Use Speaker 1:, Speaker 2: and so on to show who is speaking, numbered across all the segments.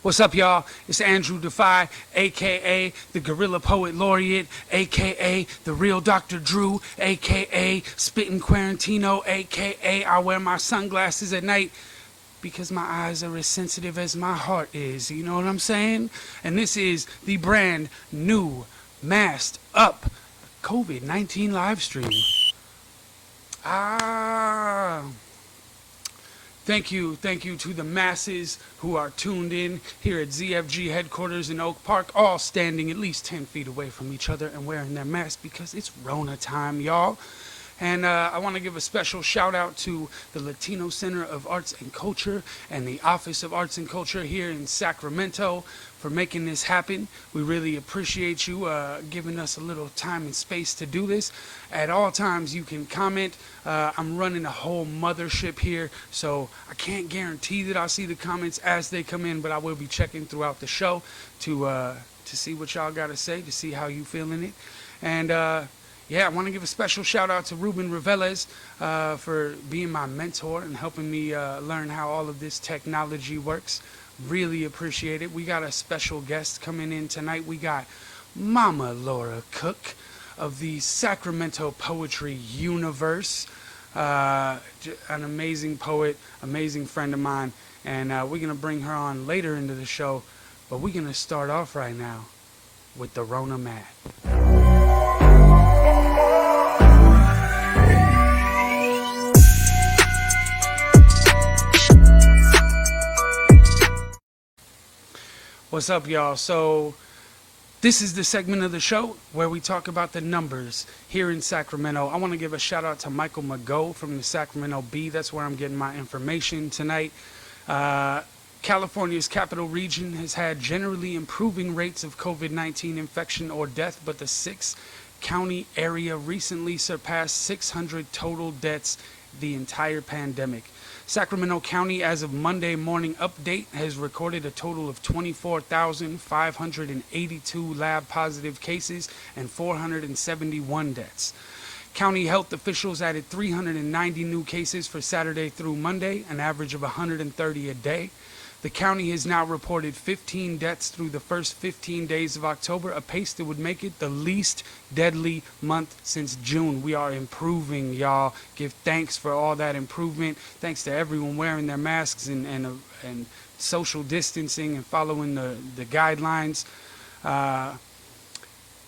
Speaker 1: What's up, y'all? It's Andru Defeye, a.k.a. the Guerrilla Poet Laureate, a.k.a. the real Dr. Drew, a.k.a. Spittin' Quarantino, a.k.a. I wear my sunglasses at night because my eyes are as sensitive as my heart is. You know what I'm saying? And this is the brand new Masked Up COVID-19 live stream. Thank you to the masses who are tuned in here at ZFG headquarters in Oak Park, all standing at least 10 feet away from each other and wearing their masks because it's Rona time, y'all. And I want to give a special shout out to the Latino Center of Arts and Culture and the Office of Arts and Culture here in Sacramento for making this happen. We really appreciate you giving us a little time and space to do this. At all times you can comment. I'm running a whole mothership here, so I can't guarantee that I'll see the comments as they come in, but I will be checking throughout the show to see what y'all got to say, to see how you feeling it. And yeah, I want to give a special shout out to Ruben Reveles for being my mentor and helping me learn how all of this technology works. Really appreciate it. We got a special guest coming in tonight. We got Mama Laura Cook of the Sacramento Poetry Universe. An amazing poet, amazing friend of mine. And we're going to bring her on later into the show. But we're going to start off right now with the Rona Math. What's up, y'all? So this is the segment of the show where we talk about the numbers here in Sacramento. I want to give a shout out to Michael Mago from the Sacramento Bee. That's where I'm getting my information tonight. California's capital region has had generally improving rates of COVID-19 infection or death, but the 6-county area recently surpassed 600 total deaths the entire pandemic. Sacramento County, as of Monday morning update, has recorded a total of 24,582 lab positive cases and 471 deaths. County health officials added 390 new cases for Saturday through Monday, an average of 130 a day. The county has now reported 15 deaths through the first 15 days of October, a pace that would make it the least deadly month since June. We are improving, y'all. Give thanks for all that improvement. Thanks to everyone wearing their masks and social distancing and following the guidelines.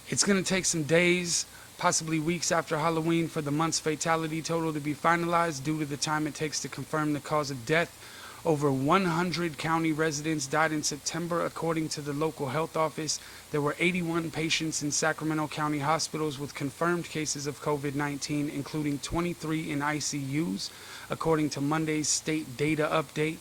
Speaker 1: It's going to take some days, possibly weeks after Halloween, for the month's fatality total to be finalized due to the time it takes to confirm the cause of death. Over 100 county residents died in September, according to the local health office. There were 81 patients in Sacramento County hospitals with confirmed cases of COVID-19, including 23 in ICUs, according to Monday's state data update.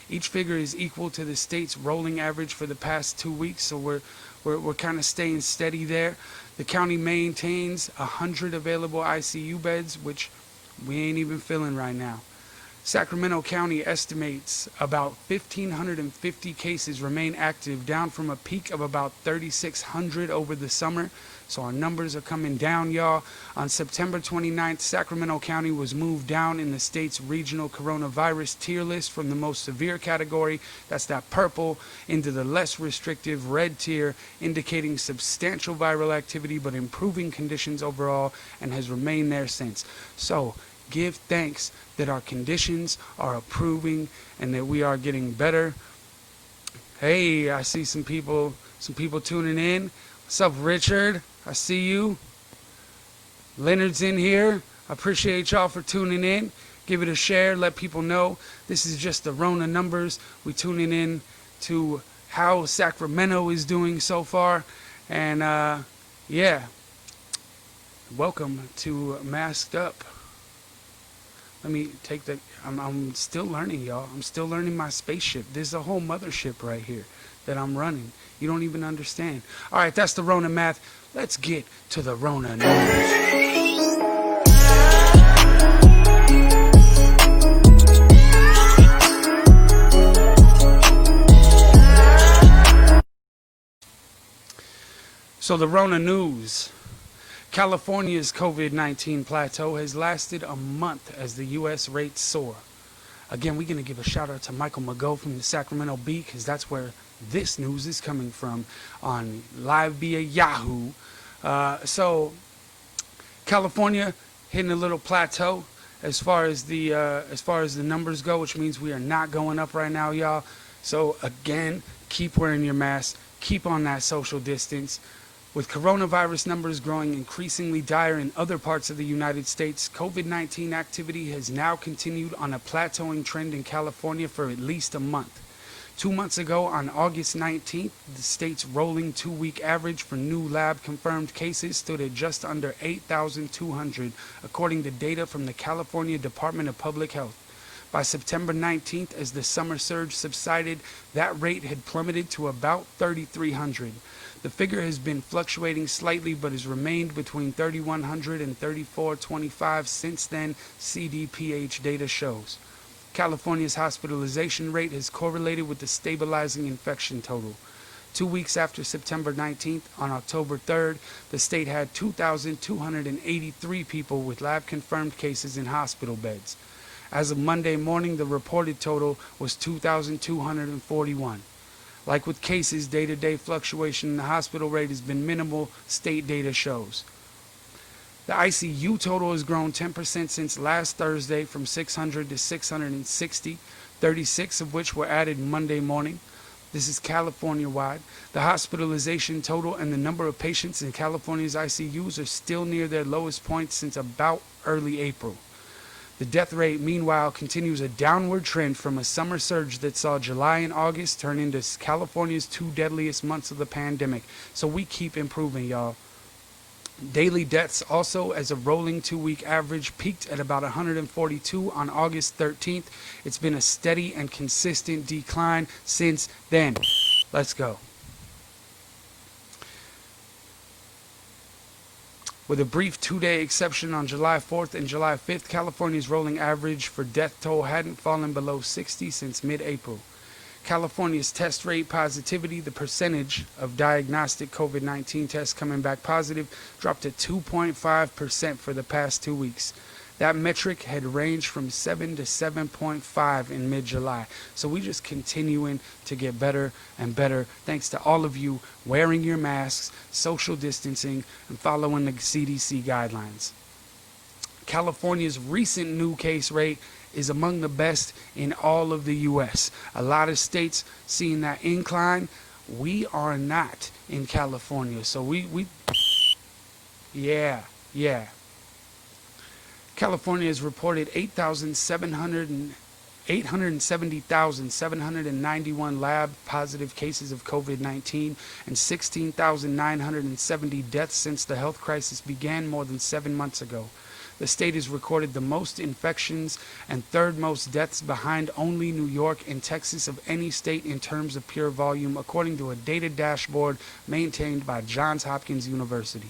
Speaker 1: Each figure is equal to the state's rolling average for the past 2 weeks, so we're kind of staying steady there. The county maintains 100 available ICU beds, which we ain't even filling right now. Sacramento County estimates about 1,550 cases remain active, down from a peak of about 3,600 over the summer. So our numbers are coming down, y'all. On September 29th, Sacramento County was moved down in the state's regional coronavirus tier list from the most severe category, that's that purple, into the less restrictive red tier, indicating substantial viral activity but improving conditions overall, and has remained there since. So give thanks that our conditions are improving and that we are getting better. Hey, I see some people tuning in. What's up, Richard? I see you. Leonard's in here. I appreciate y'all for tuning in. Give it a share. Let people know. This is just the Rona numbers. We tuning in to how Sacramento is doing so far. And yeah, welcome to Masked Up. Let me take the, I'm still learning, y'all. I'm still learning my spaceship. There's a whole mothership right here that I'm running. You don't even understand. All right, that's the Rona math. Let's get to the Rona news. So the Rona news. California's COVID-19 plateau has lasted a month as the U.S. rates soar. Again, we're going to give a shout out to Michael Mago from the Sacramento Bee, because that's where this news is coming from on live via Yahoo. So California hitting a little plateau as far as the numbers go, which means we are not going up right now, y'all. So again, keep wearing your mask, keep on that social distance. With coronavirus numbers growing increasingly dire in other parts of the United States, COVID-19 activity has now continued on a plateauing trend in California for at least a month. 2 months ago, on August 19th, the state's rolling 2-week average for new lab-confirmed cases stood at just under 8,200, according to data from the California Department of Public Health. By September 19th, as the summer surge subsided, that rate had plummeted to about 3,300. The figure has been fluctuating slightly but has remained between 3,100 and 3,425 since then, CDPH data shows. California's hospitalization rate has correlated with the stabilizing infection total. 2 weeks after September 19th, on October 3rd, the state had 2,283 people with lab-confirmed cases in hospital beds. As of Monday morning, the reported total was 2,241. Like with cases, day-to-day fluctuation in the hospital rate has been minimal, state data shows. The ICU total has grown 10% since last Thursday, from 600 to 660, 36 of which were added Monday morning. This is California-wide. The hospitalization total and the number of patients in California's ICUs are still near their lowest point since about early April. The death rate, meanwhile, continues a downward trend from a summer surge that saw July and August turn into California's 2 deadliest months of the pandemic. So we keep improving, y'all. Daily deaths also, as a rolling 2-week average, peaked at about 142 on August 13th. It's been a steady and consistent decline since then. Let's go. With a brief 2-day exception on July 4th and July 5th, California's rolling average for death toll hadn't fallen below 60 since mid-April. California's test rate positivity, the percentage of diagnostic COVID-19 tests coming back positive, dropped to 2.5% for the past 2 weeks. That metric had ranged from 7 to 7.5 in mid-July. So we just continuing to get better and better thanks to all of you wearing your masks, social distancing, and following the CDC guidelines. California's recent new case rate is among the best in all of the U.S. A lot of states seeing that incline. We are not in California. So yeah. California has reported 870,791 lab positive cases of COVID-19 and 16,970 deaths since the health crisis began more than 7 months ago. The state has recorded the most infections and third most deaths, behind only New York and Texas of any state in terms of pure volume, according to a data dashboard maintained by Johns Hopkins University.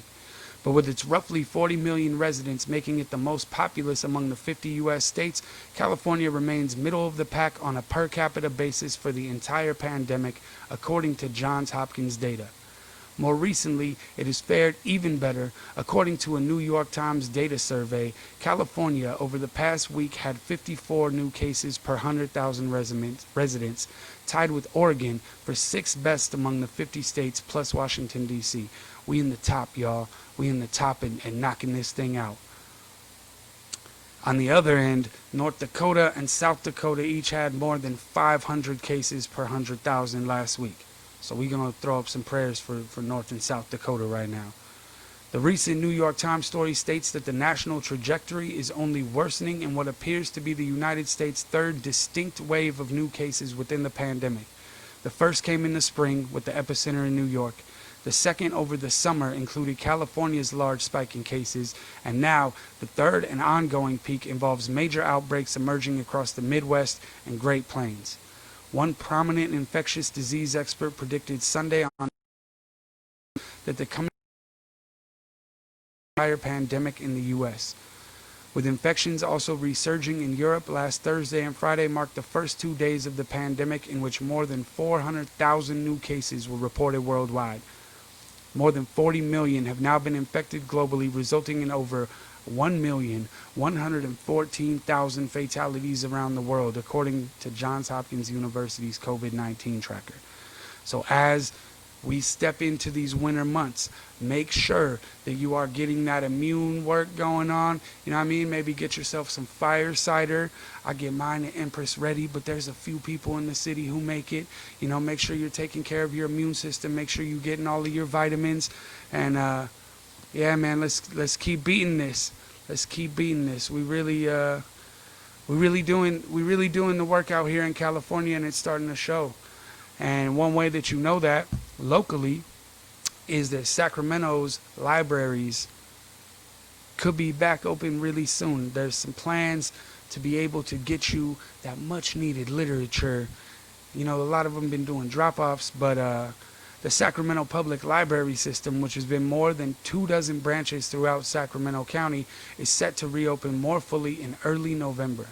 Speaker 1: But with its roughly 40 million residents, making it the most populous among the 50 U.S. states, California remains middle of the pack on a per capita basis for the entire pandemic, according to Johns Hopkins data. More recently, it has fared even better. According to a New York Times data survey, California over the past week had 54 new cases per 100,000 residents, tied with Oregon for 6th best among the 50 states plus Washington, D.C. We in the top, y'all. We in the top and knocking this thing out. On the other end, North Dakota and South Dakota each had more than 500 cases per 100,000 last week. So we're going to throw up some prayers for North and South Dakota right now. The recent New York Times story states that the national trajectory is only worsening in what appears to be the United States' third distinct wave of new cases within the pandemic. The first came in the spring with the epicenter in New York. The second over the summer included California's large spike in cases, and now the third and ongoing peak involves major outbreaks emerging across the Midwest and Great Plains. One prominent infectious disease expert predicted Sunday on that the coming entire pandemic in the U.S. With infections also resurging in Europe, last Thursday and Friday marked the first 2 days of the pandemic in which more than 400,000 new cases were reported worldwide. More than 40 million have now been infected globally, resulting in over 1,114,000 fatalities around the world, according to Johns Hopkins University's COVID-19 tracker. So as we step into these winter months, make sure that you are getting that immune work going on. You know what I mean? Maybe get yourself some fire cider. I get mine at Empress Ready, but there's a few people in the city who make it. You know, make sure you're taking care of your immune system. Make sure you're getting all of your vitamins. And yeah, man, let's keep beating this. Let's keep beating this. We really doing the work out here in California, and it's starting to show. And one way that you know that locally is that Sacramento's libraries could be back open really soon. There's some plans to be able to get you that much needed literature. You know, a lot of them been doing drop-offs, but the Sacramento Public Library System, which has been more than 24 branches throughout Sacramento County, is set to reopen more fully in early November.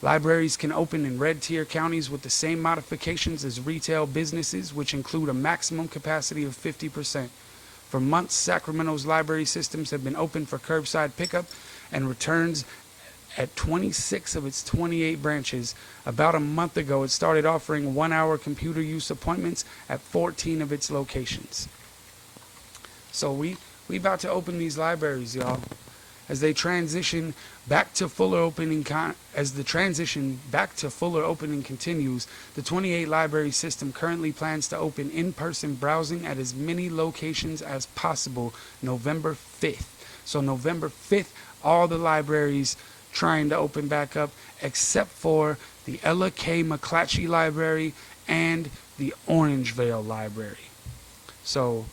Speaker 1: Libraries can open in red-tier counties with the same modifications as retail businesses, which include a maximum capacity of 50%. For months, Sacramento's library systems have been open for curbside pickup and returns at 26 of its 28 branches. About a month ago, it started offering 1-hour computer use appointments at 14 of its locations. So we about to open these libraries, y'all. As they transition back to fuller opening, as the transition back to fuller opening continues, the 28 library system currently plans to open in-person browsing at as many locations as possible November 5th. So November 5th, all the libraries trying to open back up, except for the Ella K. McClatchy Library and the Orangevale Library. So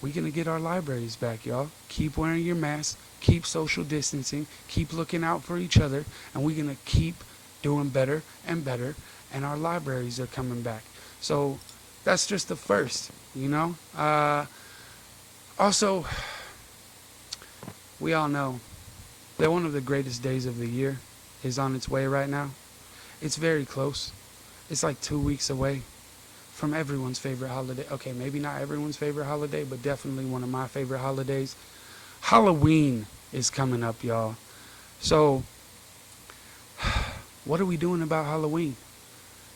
Speaker 1: we're going to get our libraries back, y'all. Keep wearing your mask. Keep social distancing, keep looking out for each other, and we're going to keep doing better and better, and our libraries are coming back. So that's just the first, you know. Also, we all know that one of the greatest days of the year is on its way right now. It's very close. It's like 2 weeks away from everyone's favorite holiday. Okay, maybe not everyone's favorite holiday, but definitely one of my favorite holidays. Halloween is coming up, y'all. So, what are we doing about Halloween?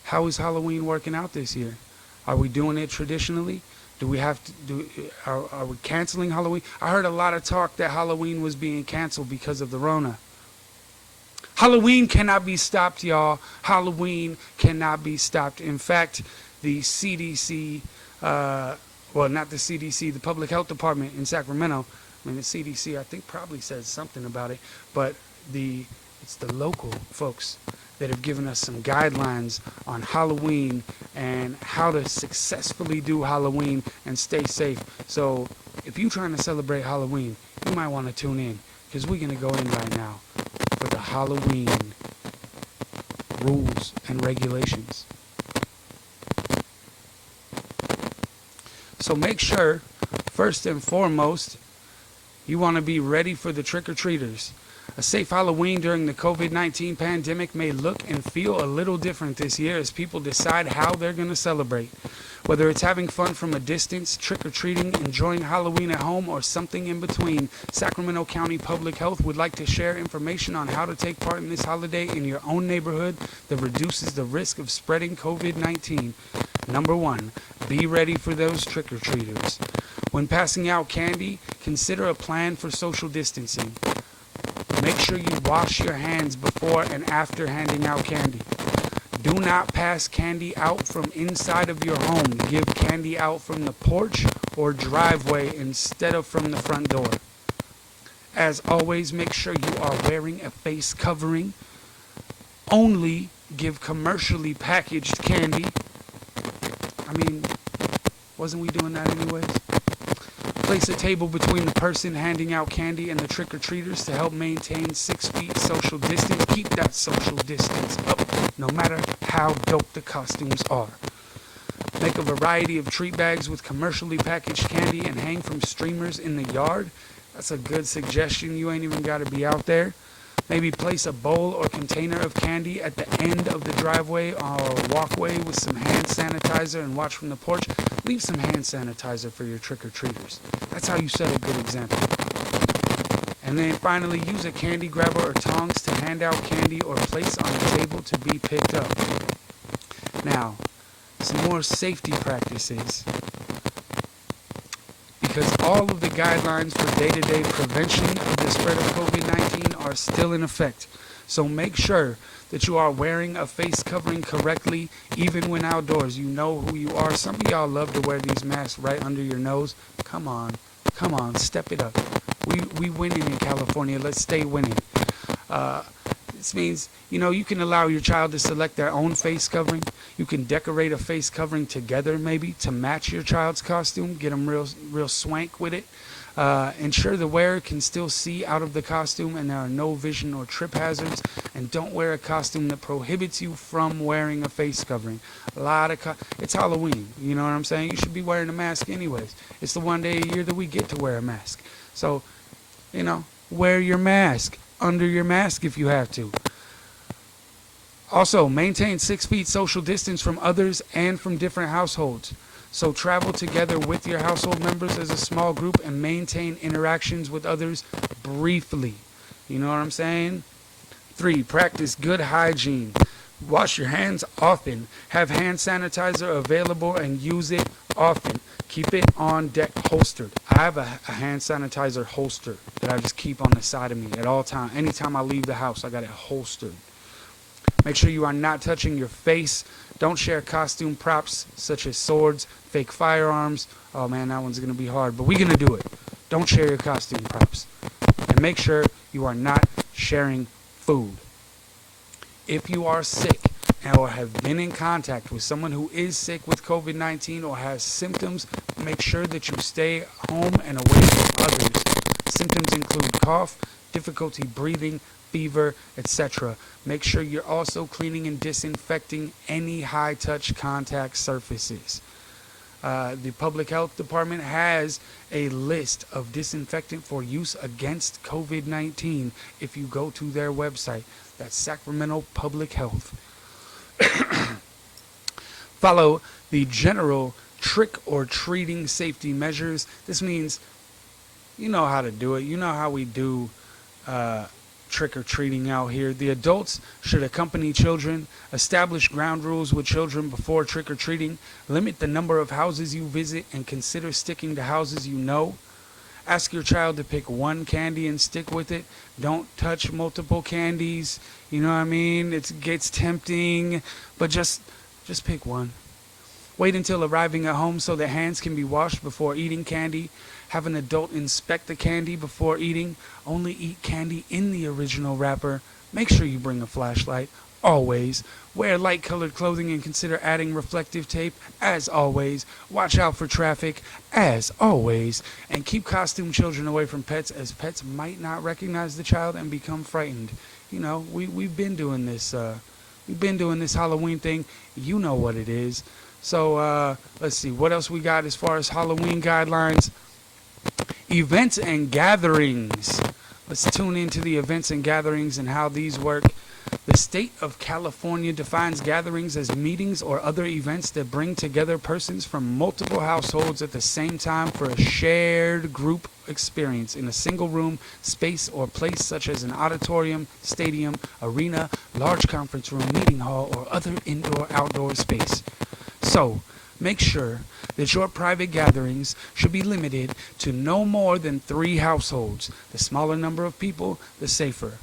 Speaker 1: How is Halloween working out this year? Are we doing it traditionally? Do we have to do? Are we canceling Halloween? I heard a lot of talk that Halloween was being canceled because of the Rona. Halloween cannot be stopped, y'all. Halloween cannot be stopped. In fact, the CDC, well, not the CDC, the Public Health Department in Sacramento. I mean, the CDC, I think, probably says something about it, but it's the local folks that have given us some guidelines on Halloween and how to successfully do Halloween and stay safe. So if you're trying to celebrate Halloween, you might want to tune in, because we're going to go in right now for the Halloween rules and regulations. So make sure, first and foremost, you want to be ready for the trick-or-treaters. A safe Halloween during the Covid-19 pandemic may look and feel a little different this year as people decide how they're going to celebrate. Whether it's having fun from a distance, trick-or-treating, enjoying Halloween at home, or something in between, Sacramento County Public Health would like to share information on how to take part in this holiday in your own neighborhood that reduces the risk of spreading Covid-19. Number 1, be ready for those trick-or-treaters. When passing out candy, consider a plan for social distancing. Make sure you wash your hands before and after handing out candy. Do not pass candy out from inside of your home. Give candy out from the porch or driveway instead of from the front door. As always, make sure you are wearing a face covering. Only give commercially packaged candy. I mean, wasn't we doing that anyways? Place a table between the person handing out candy and the trick-or-treaters to help maintain 6 feet social distance. Keep that social distance up, no matter how dope the costumes are. Make a variety of treat bags with commercially packaged candy and hang from streamers in the yard. That's a good suggestion. You ain't even got to be out there. Maybe place a bowl or container of candy at the end of the driveway or walkway with some hand sanitizer and watch from the porch. Leave some hand sanitizer for your trick-or-treaters. That's how you set a good example. And then finally, use a candy grabber or tongs to hand out candy or place on a table to be picked up. Now, some more safety practices, because all of the guidelines for day-to-day prevention of the spread of COVID-19 are still in effect. So make sure that you are wearing a face covering correctly, even when outdoors. You know who you are. Some of y'all love to wear these masks right under your nose. Come on, step it up. We winning in California. Let's stay winning. This means, you can allow your child to select their own face covering. You can decorate a face covering together, maybe, to match your child's costume. Get them real swank with it. Ensure the wearer can still see out of the costume and there are no vision or trip hazards. And don't wear a costume that prohibits you from wearing a face covering. It's Halloween, you know what I'm saying? You should be wearing a mask anyways. It's the one day a year that we get to wear a mask. So, wear your mask under your mask if you have to. Also, maintain 6 feet social distance from others and from different households. So travel together with your household members as a small group and maintain interactions with others briefly. You know what I'm saying? 3, practice good hygiene. Wash your hands often. Have hand sanitizer available and use it often. Keep it on deck holstered. I have a hand sanitizer holster that I just keep on the side of me at all times. Anytime I leave the house, I got it holstered. Make sure you are not touching your face. Don't share costume props such as swords, fake firearms. Oh man, that one's going to be hard, but we're going to do it. Don't share your costume props. And make sure you are not sharing food. If you are sick or have been in contact with someone who is sick with COVID-19 or has symptoms, make sure that you stay home and away from others. Symptoms include cough, difficulty breathing, fever, etc. Make sure you're also cleaning and disinfecting any high-touch contact surfaces. The Public Health Department has a list of disinfectant for use against COVID-19 if you go to their website. That's Sacramento Public Health. Follow the general trick-or-treating safety measures. This means you know how to do it. You know how we do trick-or-treating out here. The adults should accompany children, establish ground rules with children before trick-or-treating, limit the number of houses you visit, and consider sticking to houses you know. Ask your child to pick one candy and stick with it. Don't touch multiple candies. You know what I mean? It gets tempting, but just pick one. Wait until arriving at home so that hands can be washed before eating candy. Have an adult inspect the candy before eating. Only eat candy in the original wrapper. Make sure you bring a flashlight. Always. Wear light-colored clothing and consider adding reflective tape. As always. Watch out for traffic. As always. And keep costume children away from pets, as pets might not recognize the child and become frightened. We've been doing this. We've been doing this Halloween thing. You know what it is. So let's see. What else we got as far as Halloween guidelines? Events and gatherings. Let's tune into the events and gatherings and how these work. The state of California defines gatherings as meetings or other events that bring together persons from multiple households at the same time for a shared group experience in a single room, space, or place such as an auditorium, stadium, arena, large conference room, meeting hall, or other indoor-outdoor space. So, make sure that your private gatherings should be limited to no more than 3 households. The smaller number of people, the safer.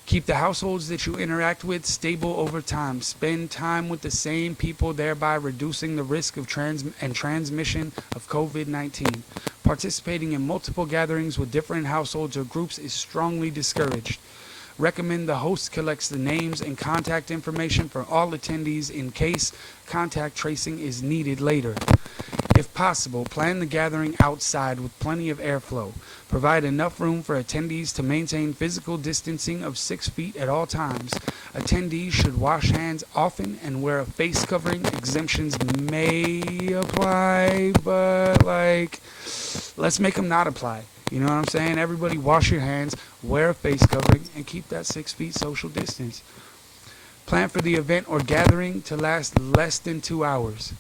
Speaker 1: Keep the households that you interact with stable over time. Spend time with the same people, thereby reducing the risk of transmission of COVID-19. Participating in multiple gatherings with different households or groups is strongly discouraged. Recommend the host collects the names and contact information for all attendees in case contact tracing is needed later. If possible, plan the gathering outside with plenty of airflow. Provide enough room for attendees to maintain physical distancing of 6 feet at all times. Attendees should wash hands often and wear a face covering. Exemptions may apply, but let's make them not apply. You know what I'm saying? Everybody wash your hands, wear a face covering, and keep that 6 feet social distance. Plan for the event or gathering to last less than 2 hours.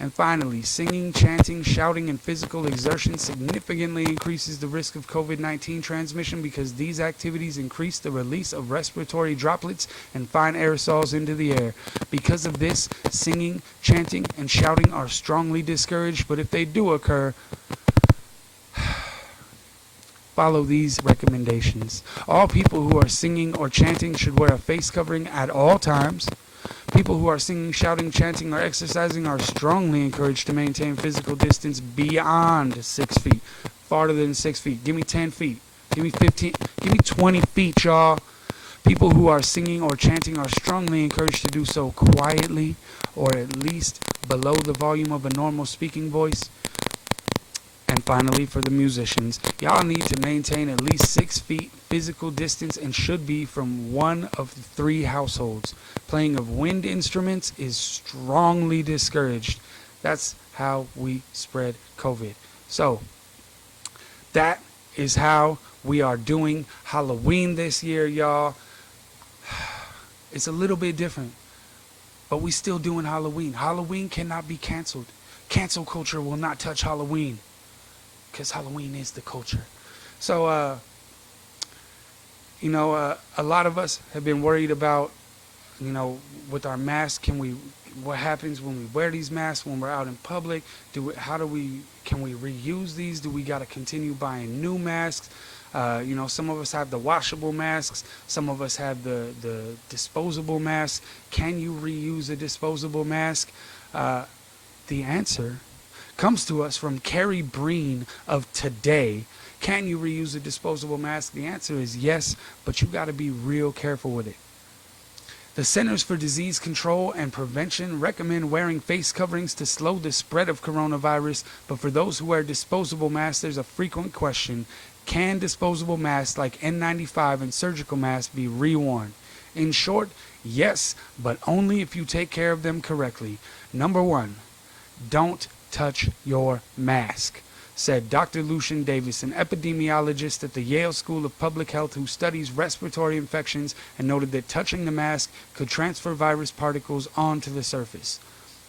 Speaker 1: And finally, singing, chanting, shouting, and physical exertion significantly increases the risk of COVID-19 transmission because these activities increase the release of respiratory droplets and fine aerosols into the air. Because of this, singing, chanting, and shouting are strongly discouraged, but if they do occur, follow these recommendations. All people who are singing or chanting should wear a face covering at all times. People who are singing, shouting, chanting, or exercising are strongly encouraged to maintain physical distance beyond 6 feet. Farther than 6 feet. Give me 10 feet. Give me 15. Give me 20 feet, y'all. People who are singing or chanting are strongly encouraged to do so quietly or at least below the volume of a normal speaking voice. And finally, for the musicians, y'all need to maintain at least 6 feet physical distance and should be from one of the 3 households. Playing of wind instruments is strongly discouraged. That's how we spread COVID. So, that is how we are doing Halloween this year, y'all. It's a little bit different, but we still doing Halloween. Halloween cannot be canceled. Cancel culture will not touch Halloween, because Halloween is the culture. So, a lot of us have been worried about, with our masks, what happens when we wear these masks when we're out in public? Can we reuse these? Do we got to continue buying new masks? Some of us have the washable masks. Some of us have the disposable masks. Can you reuse a disposable mask? The answer comes to us from Carrie Breen of Today. Can you reuse a disposable mask? The answer is yes, but you got to be real careful with it. The Centers for Disease Control and Prevention recommend wearing face coverings to slow the spread of coronavirus, but for those who wear disposable masks, there's a frequent question. Can disposable masks like N95 and surgical masks be reworn? In short, yes, but only if you take care of them correctly. Number 1, don't touch your mask, said Dr. Lucian Davis, an epidemiologist at the Yale School of Public Health who studies respiratory infections, and noted that touching the mask could transfer virus particles onto the surface.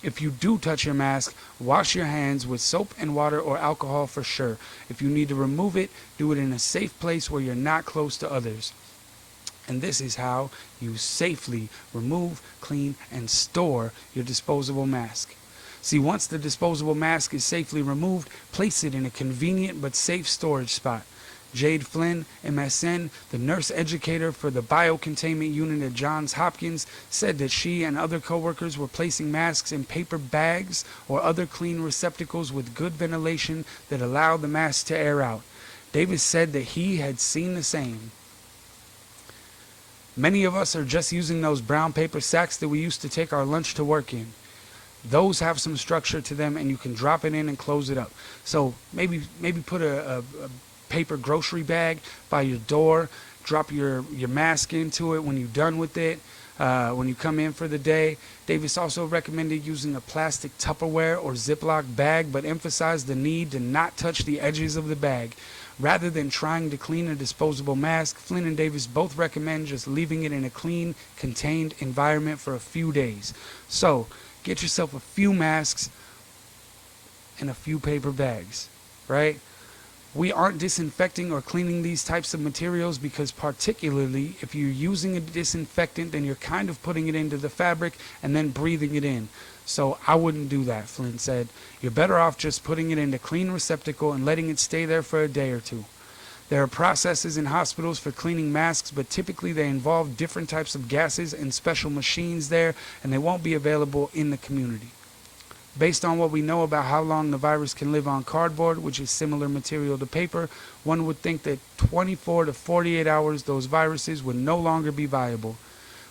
Speaker 1: If you do touch your mask, wash your hands with soap and water or alcohol for sure. If you need to remove it, do it in a safe place where you're not close to others. And this is how you safely remove, clean, and store your disposable mask. See, once the disposable mask is safely removed, place it in a convenient but safe storage spot. Jade Flynn, MSN, the nurse educator for the biocontainment unit at Johns Hopkins, said that she and other coworkers were placing masks in paper bags or other clean receptacles with good ventilation that allowed the mask to air out. Davis said that he had seen the same. Many of us are just using those brown paper sacks that we used to take our lunch to work in. Those have some structure to them, and you can drop it in and close it up. So maybe put a paper grocery bag by your door, drop your mask into it when you're done with it, when you come in for the day. Davis also recommended using a plastic Tupperware or Ziploc bag, but emphasized the need to not touch the edges of the bag. Rather than trying to clean a disposable mask, Flynn and Davis both recommend just leaving it in a clean, contained environment for a few days. So, get yourself a few masks and a few paper bags, right? We aren't disinfecting or cleaning these types of materials because, particularly if you're using a disinfectant, then you're kind of putting it into the fabric and then breathing it in. So I wouldn't do that, Flynn said. You're better off just putting it in a clean receptacle and letting it stay there for a day or two. There are processes in hospitals for cleaning masks, but typically they involve different types of gases and special machines there, and they won't be available in the community. Based on what we know about how long the virus can live on cardboard, which is similar material to paper, one would think that 24 to 48 hours those viruses would no longer be viable.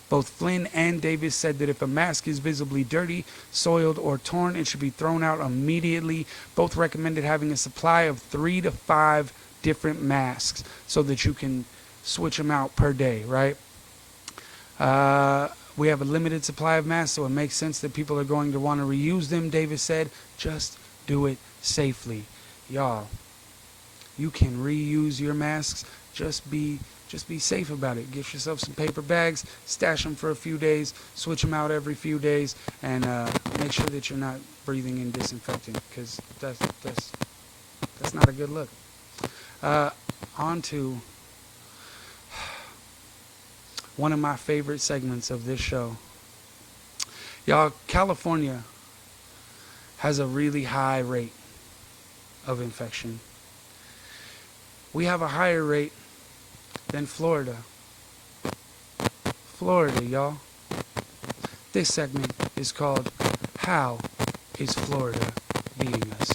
Speaker 1: Both Flynn and Davis said that if a mask is visibly dirty, soiled, or torn, it should be thrown out immediately. Both recommended having a supply of 3 to 5 different masks so that you can switch them out per day, right? We have a limited supply of masks, so it makes sense that people are going to want to reuse them, Davis said. Just do it safely. Y'all, you can reuse your masks. just be safe about it. Get yourself some paper bags, stash them for a few days, switch them out every few days, and make sure that you're not breathing in disinfectant, because that's not a good look. On to one of my favorite segments of this show. Y'all, California has a really high rate of infection. We have a higher rate than Florida. Florida, y'all. This segment is called How is Florida Beating Us?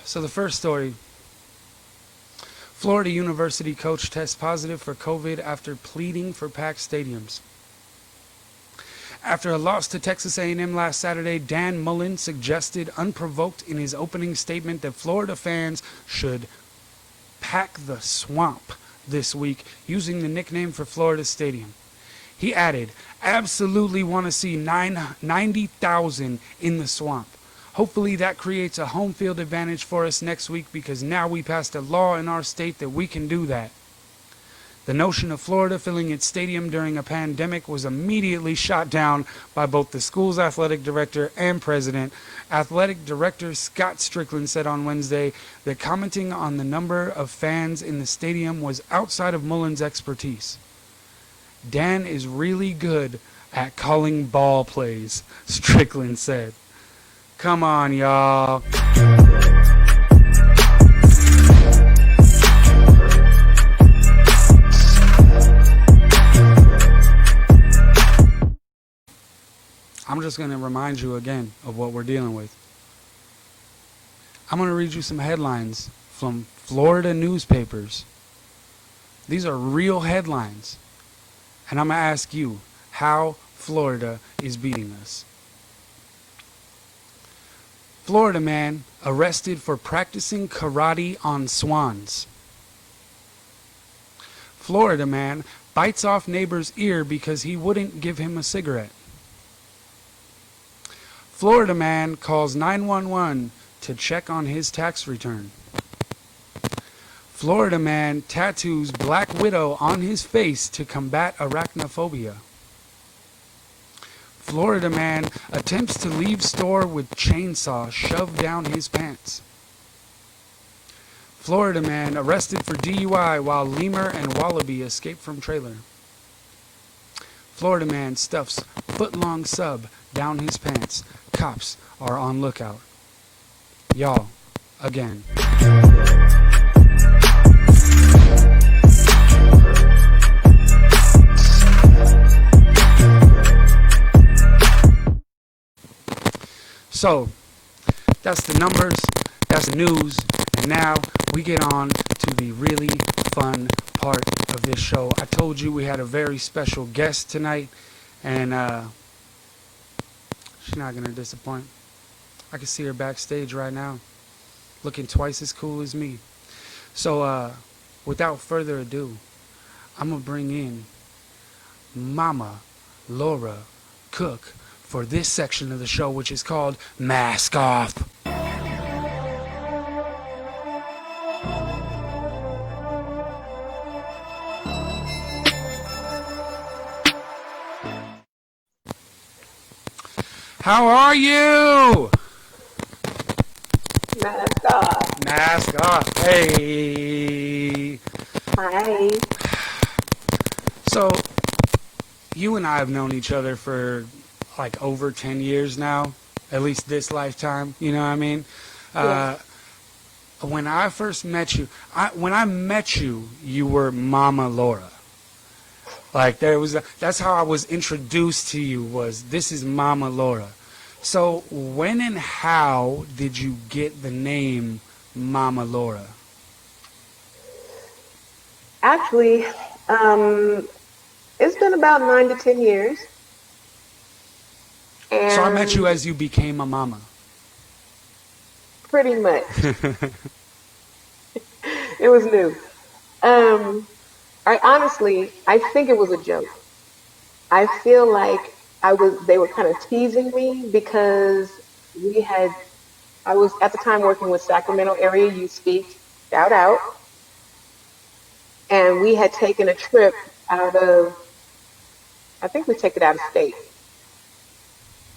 Speaker 1: So the first story, Florida University coach tests positive for COVID after pleading for packed stadiums. After a loss to Texas A&M last Saturday, Dan Mullen suggested unprovoked in his opening statement that Florida fans should pack the swamp this week, using the nickname for Florida Stadium. He added, "Absolutely want to see 90,000 in the swamp. Hopefully that creates a home field advantage for us next week, because now we passed a law in our state that we can do that." The notion of Florida filling its stadium during a pandemic was immediately shot down by both the school's athletic director and president. Athletic director Scott Strickland said on Wednesday that commenting on the number of fans in the stadium was outside of Mullen's expertise. "Dan is really good at calling ball plays," Strickland said. Come on, y'all. I'm just going to remind you again of what we're dealing with. I'm going to read you some headlines from Florida newspapers. These are real headlines. And I'm going to ask you how Florida is beating us. Florida man arrested for practicing karate on swans. Florida man bites off neighbor's ear because he wouldn't give him a cigarette. Florida man calls 911 to check on his tax return. Florida man tattoos Black Widow on his face to combat arachnophobia. Florida man attempts to leave store with chainsaw shoved down his pants. Florida man arrested for DUI while lemur and wallaby escape from trailer. Florida man stuffs foot-long sub down his pants. Cops are on lookout. Y'all, again. So, that's the numbers, that's the news, and now we get on to the really fun part of this show. I told you we had a very special guest tonight, and she's not going to disappoint. I can see her backstage right now, looking twice as cool as me. So, without further ado, I'm going to bring in Mama Laura Cook for this section of the show, which is called Mask Off. How are you?
Speaker 2: Mask off.
Speaker 1: Mask off. Hey.
Speaker 2: Hi.
Speaker 1: So, you and I have known each other for like over 10 years now, at least this lifetime, you know what I mean?
Speaker 2: Yeah.
Speaker 1: When I first met you, you were Mama Laura. Like that's how I was introduced to you, was this is Mama Laura. So when and how did you get the name Mama Laura?
Speaker 2: Actually, it's been about 9 to 10 years. And
Speaker 1: So I met you as you became a mama.
Speaker 2: pretty much. It was new. I think it was a joke. I feel like they were kind of teasing me because we had, I was at the time working with Sacramento Area Youth Speak, shout out, and we had taken a trip out of, I think we took it out of state.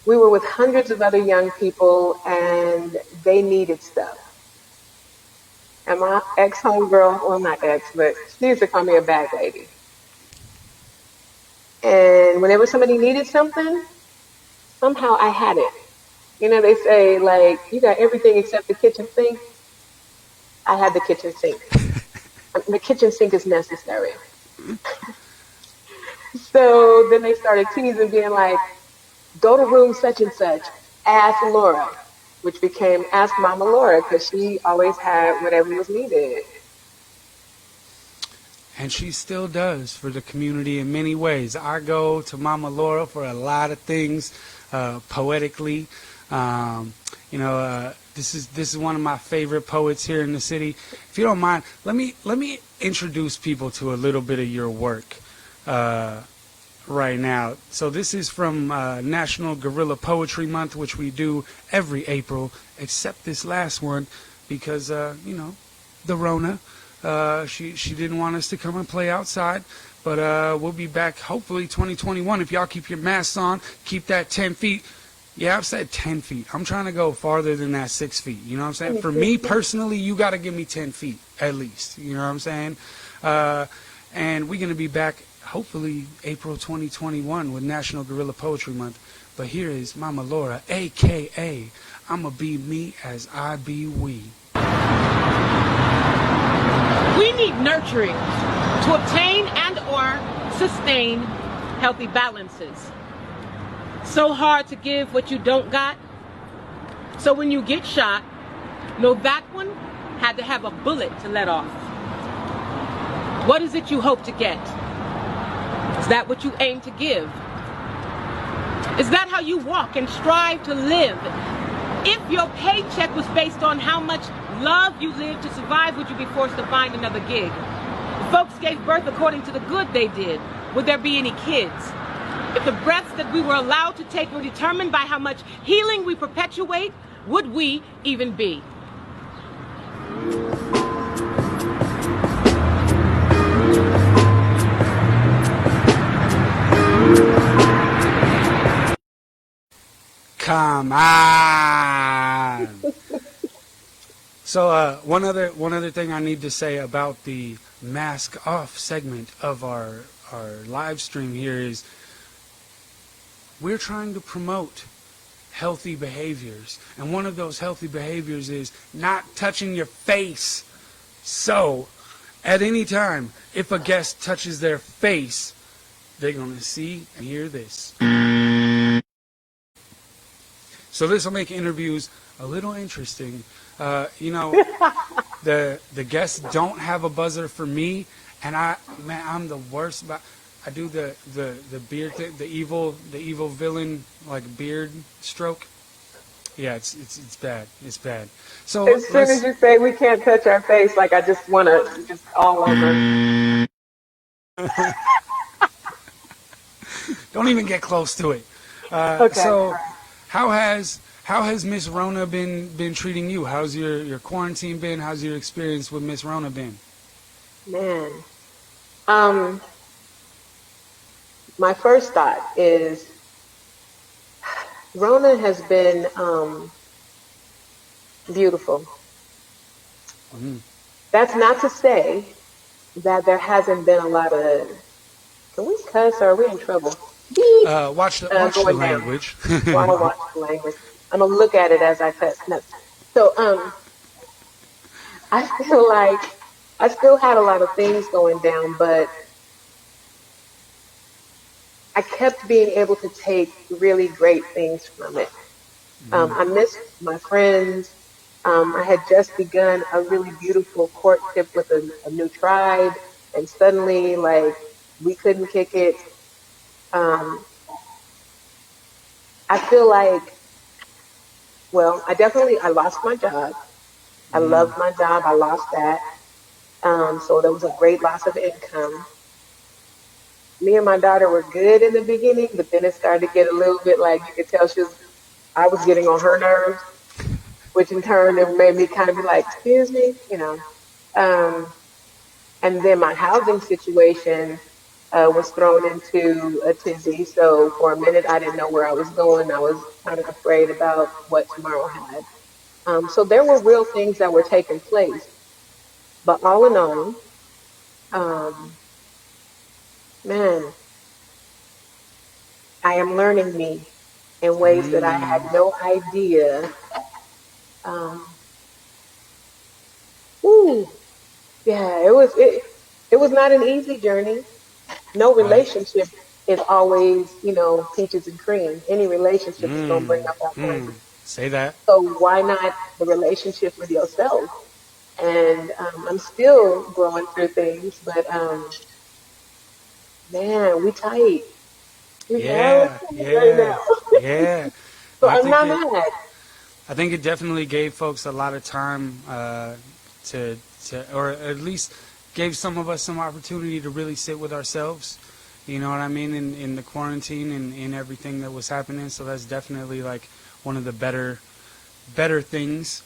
Speaker 2: We were with hundreds of other young people and they needed stuff. And my ex homegirl, well, not ex, but she used to call me a bag lady. And whenever somebody needed something, somehow I had it. You know, they say, like, you got everything except the kitchen sink. I had the kitchen sink. The kitchen sink is necessary. So then they started teasing, being like, go to room such and such, ask Laura, which became Ask Mama Laura, because she always had whatever was needed.
Speaker 1: And she still does for the community in many ways. I go to Mama Laura for a lot of things, poetically. This is one of my favorite poets here in the city. If you don't mind, let me introduce people to a little bit of your work right now. So this is from National Guerrilla Poetry Month, which we do every April, except this last one because the Rona. She didn't want us to come and play outside, but we'll be back hopefully 2021 if y'all keep your masks on, keep that 10 feet. Yeah, I've said 10 feet. I'm trying to go farther than that 6 feet. You know what I'm saying? For me personally, you got to give me 10 feet at least. You know what I'm saying? And we're going to be back hopefully April 2021 with National Guerrilla Poetry Month. But here is Mama Laura, a.k.a. I'ma be me as I be we.
Speaker 3: We need nurturing to obtain and or sustain healthy balances. So hard to give what you don't got. So when you get shot, know that one had to have a bullet to let off. What is it you hope to get? Is that what you aim to give? Is that how you walk and strive to live? If your paycheck was based on how much love you lived to survive, would you be forced to find another gig? If folks gave birth according to the good they did, would there be any kids? If the breaths that we were allowed to take were determined by how much healing we perpetuate, would we even be?
Speaker 1: Come on. So one other thing I need to say about the mask off segment of our live stream here is we're trying to promote healthy behaviors, and one of those healthy behaviors is not touching your face. So at any time, if a guest touches their face, they're gonna see and hear this. So this will make interviews a little interesting. The guests don't have a buzzer for me, and I'm the worst. I do the beard thing, the evil villain like beard stroke. Yeah, it's bad. It's bad. So
Speaker 2: as soon as you say we can't touch our face, like I just want to just all over.
Speaker 1: Don't even get close to it.
Speaker 2: Okay.
Speaker 1: So how has Miss Rona been treating you? How's your quarantine been? How's your experience with Miss Rona been?
Speaker 2: Man, my first thought is Rona has been beautiful.
Speaker 1: Mm.
Speaker 2: That's not to say that there hasn't been a lot of. Can we cuss or are we in trouble?
Speaker 1: Watch the language.
Speaker 2: Well, I watch the language. I'm gonna look at it as I cuss. No. So I feel like I still had a lot of things going down, but I kept being able to take really great things from it. I missed my friends. I had just begun a really beautiful courtship with a new tribe, and suddenly, like, we couldn't kick it. I feel like, well, I lost my job. I loved my job. I lost that. So there was a great loss of income. Me and my daughter were good in the beginning, but then it started to get a little bit like you could tell I was getting on her nerves, which in turn it made me kind of be like, excuse me, you know. Um, and then my housing situation was thrown into a tizzy. So for a minute, I didn't know where I was going. I was kind of afraid about what tomorrow had. So there were real things that were taking place. But all in all, um, man, I am learning me in ways that I had
Speaker 1: Mm,
Speaker 2: no idea. Um, ooh, yeah, it was not an easy journey. No
Speaker 1: right.
Speaker 2: relationship is always, peaches and cream. Any relationship is gonna bring
Speaker 1: Mm,
Speaker 2: up all kinds
Speaker 1: mm.
Speaker 2: of.
Speaker 1: Say that.
Speaker 2: So why not the relationship with yourself? And I'm still growing through things, but man, we tight. We hella
Speaker 1: Yeah,
Speaker 2: tight right
Speaker 1: yeah,
Speaker 2: now.
Speaker 1: yeah.
Speaker 2: So
Speaker 1: I
Speaker 2: I'm
Speaker 1: think
Speaker 2: not
Speaker 1: it.
Speaker 2: mad.
Speaker 1: I think it definitely gave folks a lot of time or at least gave some of us some opportunity to really sit with ourselves. You know what I mean? In the quarantine and in everything that was happening. So that's definitely like one of the better things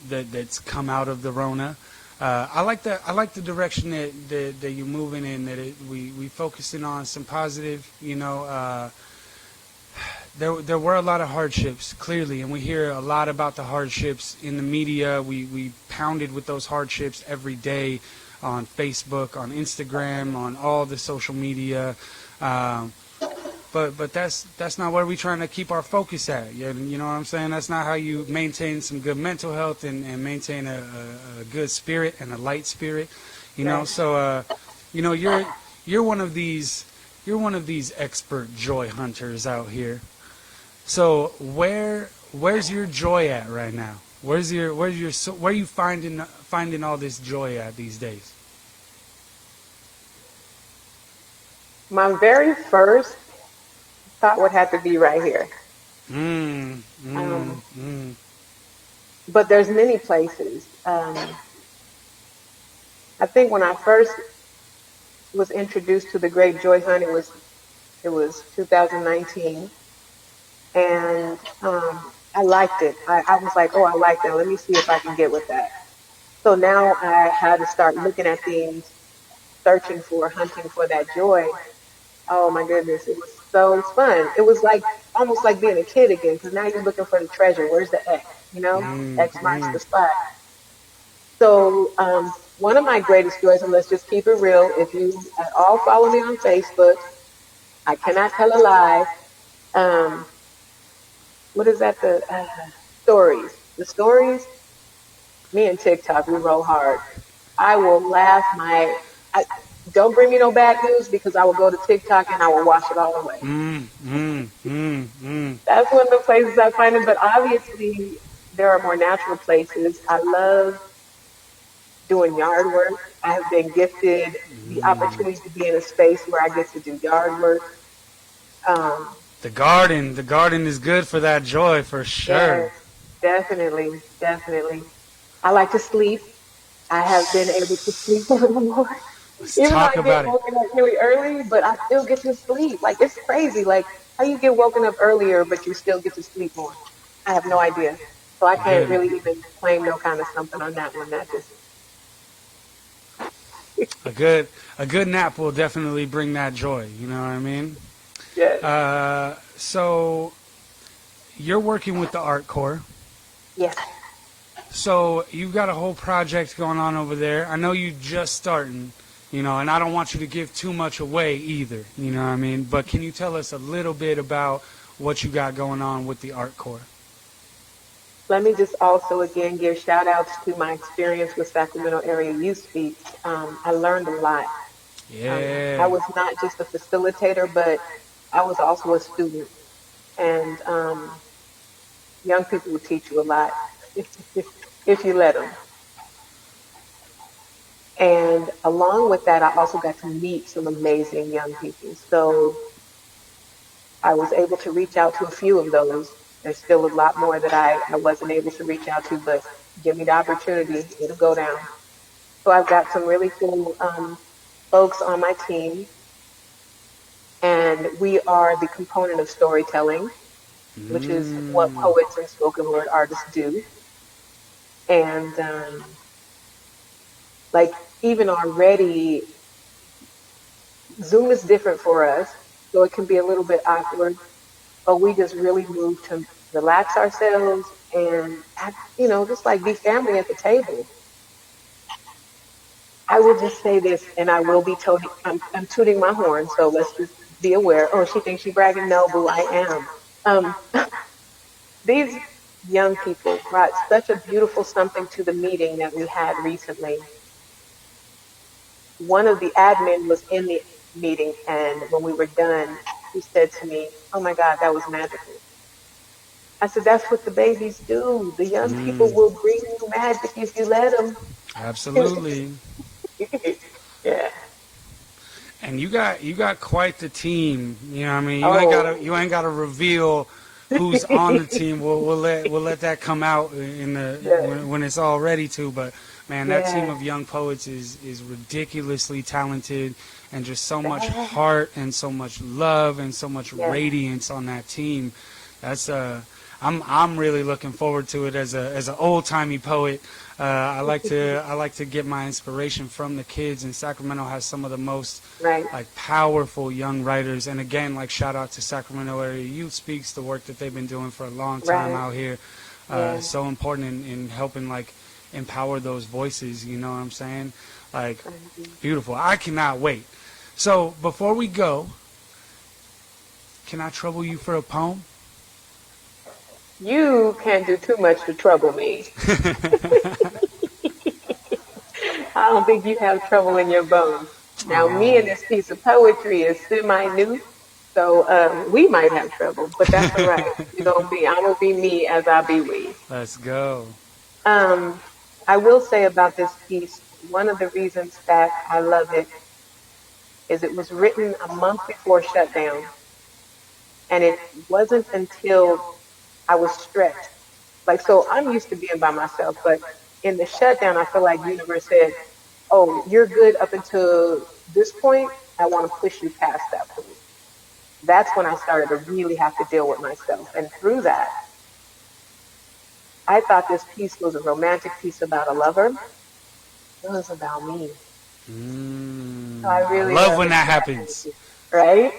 Speaker 1: that's come out of the Rona. I like the direction that you're moving in. That we focusing on some positive. There were a lot of hardships, clearly, and we hear a lot about the hardships in the media. We pounded with those hardships every day on Facebook, on Instagram, on all the social media. Um, but that's not where we're trying to keep our focus at. You know what I'm saying? That's not how you maintain some good mental health and maintain a good spirit and a light spirit. You know,
Speaker 2: Right.
Speaker 1: so you're one of these expert joy hunters out here. So where's your joy at right now? Where are you finding all this joy at these days?
Speaker 2: My very first thought would have to be right here.
Speaker 1: Mm, mm,
Speaker 2: Um,
Speaker 1: mm.
Speaker 2: but there's many places. I think when I first was introduced to the Great Joy Hunt, it was 2019, and I liked it. I was like, oh, I like that. Let me see if I can get with that. So now I had to start looking at things, searching for, hunting for that joy. Oh my goodness, it was so fun. It was like almost like being a kid again, because now you're looking for the treasure. Where's the X?
Speaker 1: Mm,
Speaker 2: X marks
Speaker 1: mm.
Speaker 2: the spot. So one of my greatest joys, and let's just keep it real, if you at all follow me on Facebook, I cannot tell a lie. Um, what is that? The stories. The stories. Me and TikTok, we roll hard. I will laugh I, don't bring me no bad news because I will go to TikTok and I will watch it all away.
Speaker 1: Mm, mm, mm, mm.
Speaker 2: That's one of the places I find it, but obviously there are more natural places. I love doing yard work. I have been gifted the opportunity to be in a space where I get to do yard work. Um,
Speaker 1: The garden is good for that joy for
Speaker 2: yes,
Speaker 1: sure.
Speaker 2: definitely, definitely. I like to sleep. I have been able to sleep a little more.
Speaker 1: Let's
Speaker 2: Even though
Speaker 1: talk
Speaker 2: I get
Speaker 1: about it.
Speaker 2: woken up really early, but I still get to sleep. Like it's crazy. Like how you get woken up earlier, but you still get to sleep more. I have no idea. So I can't
Speaker 1: Good.
Speaker 2: really even claim no kind of something on that one. That just
Speaker 1: A good a good nap will definitely bring that joy. You know what I mean?
Speaker 2: yes,
Speaker 1: So you're working with the Art Corps.
Speaker 2: yes.
Speaker 1: So you've got a whole project going on over there. I know you just starting, and I don't want you to give too much away either. You know what I mean? But can you tell us a little bit about what you got going on with the Art Corps?
Speaker 2: Let me just also again give shout outs to my experience with Sacramento Area Youth Speak. I learned a lot. I
Speaker 1: Yeah.
Speaker 2: was not just a facilitator, but I was also a student. And young people will teach you a lot if you let them. And along with that, I also got to meet some amazing young people. So I was able to reach out to a few of those. There's still a lot more that I wasn't able to reach out to, but give me the opportunity, it'll go down. So I've got some really cool folks on my team, and we are the component of storytelling, which is what
Speaker 1: Mm.
Speaker 2: poets and spoken word artists do. And like even already, Zoom is different for us, so it can be a little bit awkward, but we just really move to relax ourselves and act, just like be family at the table. I will just say this, and I will be toting, I'm tooting my horn, so let's just be aware. Oh, she thinks she's bragging. No, boo, I am. Um, these young people brought such a beautiful something to the meeting that we had recently. One of the admin was in the meeting, and when we were done, he said to me, "Oh my God, that was magical." I said, "That's what the babies do. The young people
Speaker 1: Mm.
Speaker 2: will bring you magic if you let them."
Speaker 1: Absolutely.
Speaker 2: Yeah.
Speaker 1: And you got quite the team. You know what I mean?
Speaker 2: Oh,
Speaker 1: You ain't gotta reveal who's on the team. We'll let that come out in the
Speaker 2: yeah,
Speaker 1: when it's all ready to. But man, that team
Speaker 2: yeah.
Speaker 1: of young poets is ridiculously talented, and just so much
Speaker 2: That,
Speaker 1: heart and so much love and so much
Speaker 2: yeah.
Speaker 1: radiance on that team. That's I'm really looking forward to it as an old timey poet. I like to get my inspiration from the kids, and Sacramento has some of the most
Speaker 2: Right,
Speaker 1: like powerful young writers. And again, like shout out to Sacramento Area Youth Speaks, the work that they've been doing for a long time
Speaker 2: right.
Speaker 1: out here.
Speaker 2: Yeah.
Speaker 1: So important in helping like empower those voices. You know what I'm saying? Like
Speaker 2: Mhm.
Speaker 1: beautiful. I cannot wait. So before we go, can I trouble you for a poem?
Speaker 2: You can't do too much to trouble me. I don't think you have trouble in your bones. Now, me and
Speaker 1: Oh.
Speaker 2: this piece of poetry is semi-new, so we might have trouble, but that's all right. I'm gonna be me as I be we.
Speaker 1: Let's go.
Speaker 2: Um, I will say about this piece, one of the reasons that I love it is it was written a month before shutdown, and it wasn't until I was stretched. Like, so I'm used to being by myself, but in the shutdown, I feel like universe said, "Oh, you're good up until this point. I want to push you past that point." That's when I started to really have to deal with myself. And through that, I thought this piece was a romantic piece about a lover. It was about me. So I
Speaker 1: I
Speaker 2: really
Speaker 1: love
Speaker 2: love
Speaker 1: when
Speaker 2: it
Speaker 1: that
Speaker 2: for that
Speaker 1: happens.
Speaker 2: reason, right?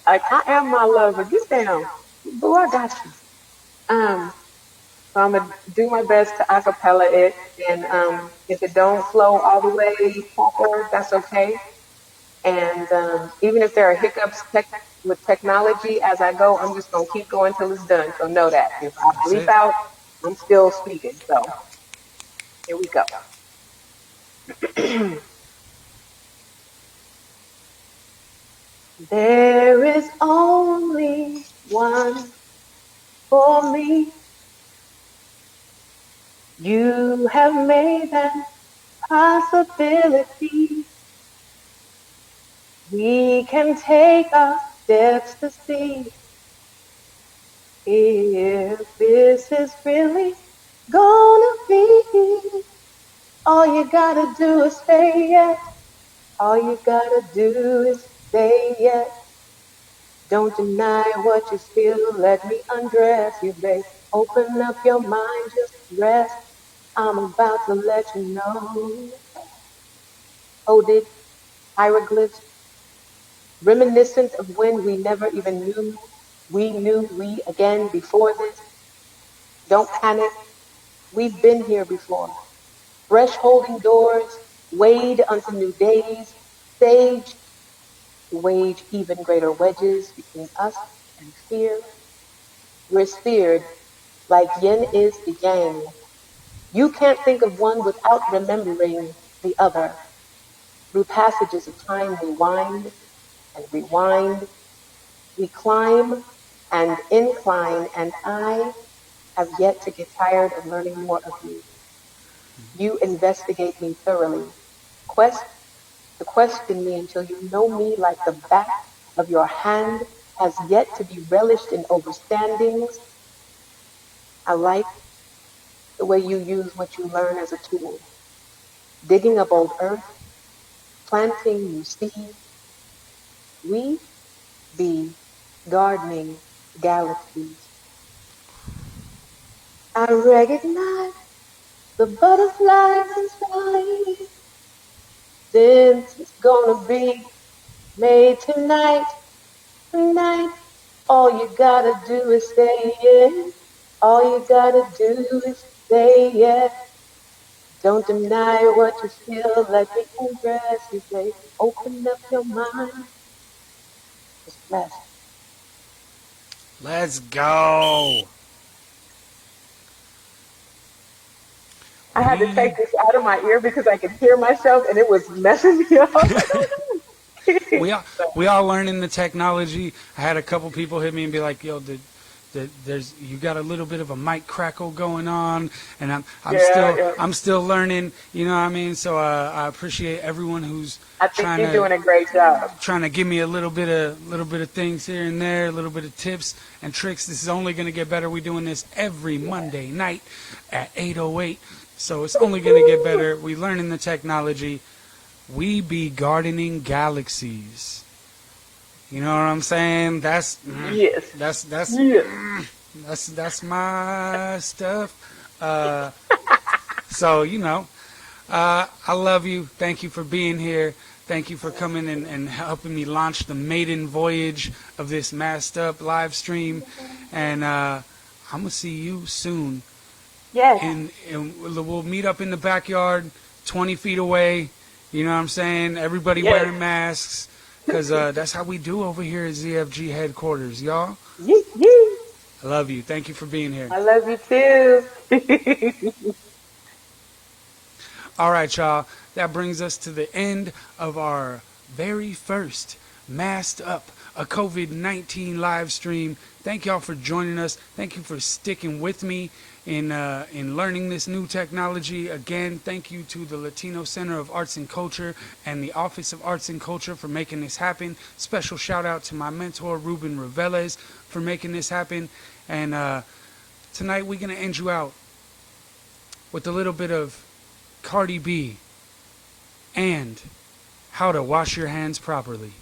Speaker 2: Like, I am my lover. Get down. Boo, I got you. Um, so I'm gonna do my best to acapella it, and if it don't flow all the way proper, that's okay. And even if there are hiccups with technology as I go, I'm just gonna keep going till it's done. So know that if I
Speaker 1: That's
Speaker 2: bleep
Speaker 1: it.
Speaker 2: out, I'm still speaking. So here we go. There is only one for me. You have made that possibility. We can take our steps to see if this is really gonna be. All you gotta do is say yes. All you gotta do is say yes. Don't deny what you feel. Let me undress you, babe. Open up your mind, just rest. I'm about to let you know. Coded hieroglyphs, reminiscent of when we never even knew we knew we again before this. Don't panic. We've been here before. Fresh holding doors, wade unto new days, sage to wage even greater wedges between us and fear. We're speared like yin is the yang. You can't think of one without remembering the other. Through passages of time, we wind and rewind. We climb and incline, and I have yet to get tired of learning more of you. You investigate me thoroughly. Quest to question me until you know me like the back of your hand has yet to be relished in overstandings. I like the way you use what you learn as a tool, digging up old earth, planting new seeds. We be gardening galaxies. I recognize the butterflies inside. This is gonna be made tonight, tonight. All you gotta do is say yes. All you gotta do is say yes. Don't deny what you feel, let the embrace you say. Open up your mind. It's blessed.
Speaker 1: Let's go.
Speaker 2: I had to
Speaker 1: We
Speaker 2: take this out of my ear because I could hear myself and it was messing me up.
Speaker 1: we all we all learning the technology. I had a couple people hit me and be like, "Yo, there's you got a little bit of a mic crackle going on," and I'm still learning. You know what I mean? So I appreciate everyone who's
Speaker 2: I think you're doing a great job.
Speaker 1: trying to give me a little bit of things here and there, a little bit of tips and tricks. This is only going to get better. We're doing this every Monday night at 8:08. So it's only going to get better. We learning the technology. We be gardening galaxies. You know what I'm saying? That's
Speaker 2: Yes.
Speaker 1: that's my stuff. So I love you. Thank you for being here. Thank you for coming and helping me launch the maiden voyage of this Masked Up live stream. And I'm gonna see you soon.
Speaker 2: Yes.
Speaker 1: And we'll meet up in the backyard, 20 feet away. You know what I'm saying? Everybody wearing masks, because that's how we do over here at ZFG headquarters, y'all.
Speaker 2: Yee, yee.
Speaker 1: I love you. Thank you for being here.
Speaker 2: I love you too.
Speaker 1: All right, y'all. That brings us to the end of our very first Masked Up, a COVID-19 live stream. Thank y'all for joining us. Thank you for sticking with me in learning this new technology. Again, thank you to the Latino Center of Arts and Culture and the Office of Arts and Culture for making this happen. Special shout out to my mentor, Ruben Reveles, for making this happen. And tonight we're going to end you out with a little bit of Cardi B and How to Wash Your Hands Properly.